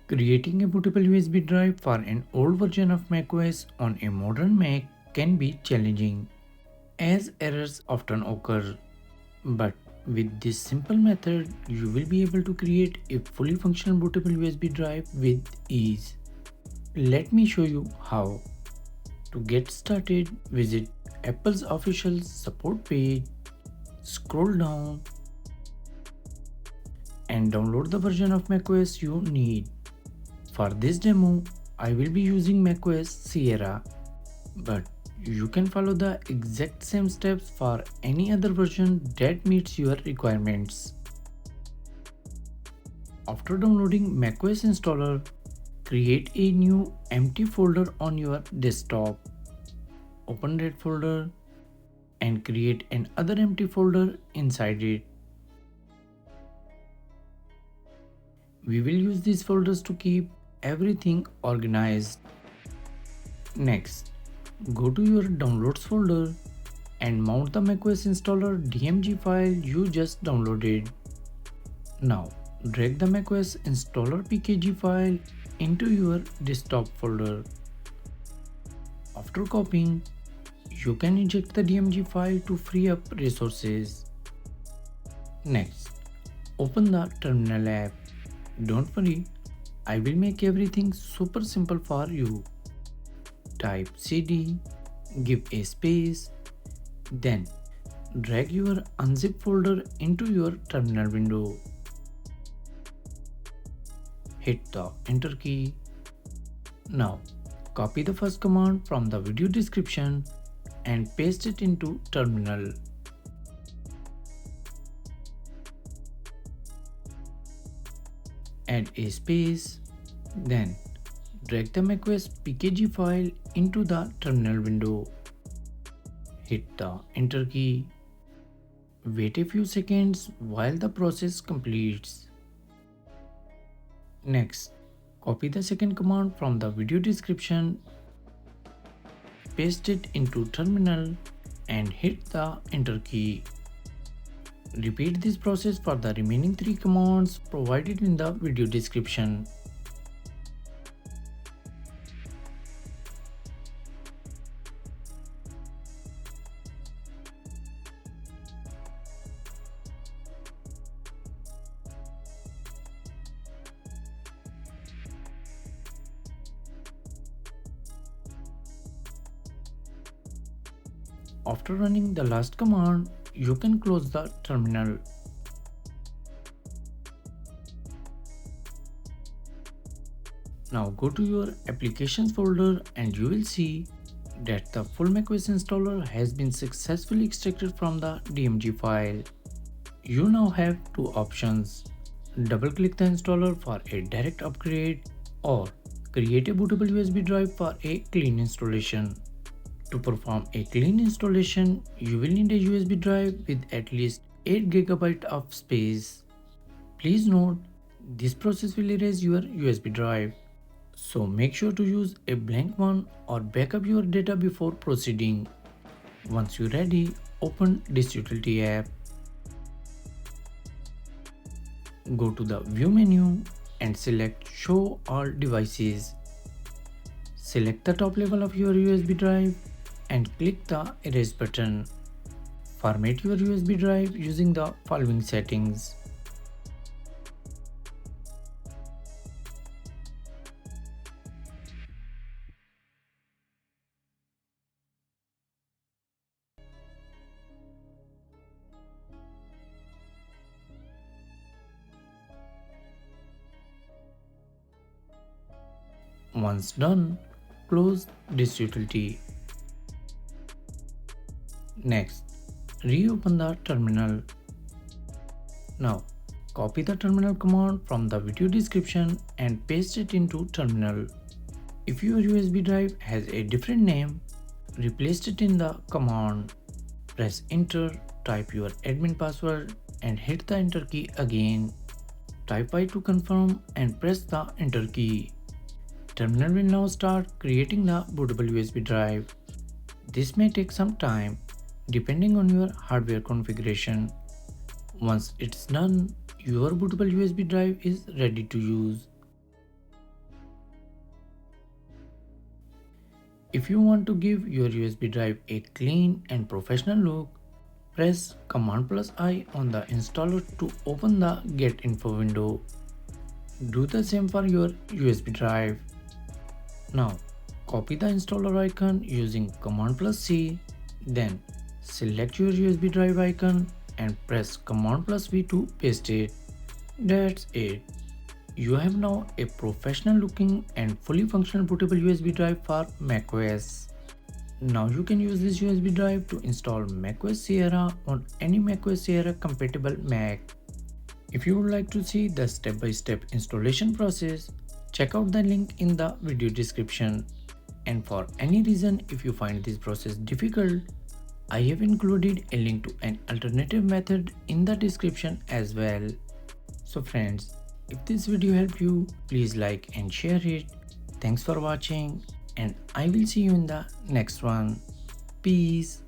Creating a bootable USB drive for an old version of macOS on a modern Mac can be challenging, as errors often occur. But with this simple method, you will be able to create a fully functional bootable USB drive with ease. Let me show you how. To get started, visit Apple's official support page, scroll down, and download the version of macOS you need. For this demo, I will be using macOS Sierra, but you can follow the exact same steps for any other version that meets your requirements. After downloading macOS installer, create a new empty folder on your desktop. Open that folder and create another empty folder inside it. We will use these folders to keep everything organized. Next, go to your downloads folder and mount the macOS installer.dmg file you just downloaded. Now, drag the macOS installer.pkg file into your desktop folder. After copying, you can eject the DMG file to free up resources. Next, open the Terminal app. Don't worry, I will make everything super simple for you. Type cd, give a space, then drag your unzip folder into your terminal window. Hit the enter key. Now, copy the first command from the video description and paste it into terminal. Add a space, then drag the macOS pkg file into the terminal window. Hit the enter key. Wait a few seconds while the process completes. Next, copy the second command from the video description, paste it into terminal and hit the enter key. Repeat this process for the remaining 3 commands provided in the video description. After running the last command, you can close the terminal. Now go to your applications folder and you will see that the full macOS installer has been successfully extracted from the DMG file. You now have 2 options. Double-click the installer for a direct upgrade or create a bootable USB drive for a clean installation. To perform a clean installation, you will need a USB drive with at least 8 GB of space. Please note, this process will erase your USB drive, so make sure to use a blank one or backup your data before proceeding. Once you're ready, open this utility app. Go to the View menu and select Show All Devices. Select the top level of your USB drive and click the Erase button. Format your USB drive using the following settings. Once done, close this utility. Next, reopen the terminal. Now, copy the terminal command from the video description and paste it into terminal. If your USB drive has a different name, replace it in the command. Press enter, type your admin password and hit the enter key again. Type I to confirm and press the enter key. Terminal will now start creating the bootable USB drive. This may take some time depending on your hardware configuration. Once it's done, your bootable USB drive is ready to use. If you want to give your USB drive a clean and professional look, press Command+I on the installer to open the Get Info window. Do the same for your USB drive. Now, copy the installer icon using Command+C, then select your USB drive icon and press Command+V to paste it. That's it. You have now a professional looking and fully functional bootable USB drive for macOS. Now you can use this USB drive to install macOS Sierra on any macOS Sierra compatible Mac. If you would like to see the step-by-step installation process, check out the link in the video description. And for any reason if you find this process difficult, I have included a link to an alternative method in the description as well. So friends, if this video helped you, please like and share it. Thanks for watching and I will see you in the next one. Peace.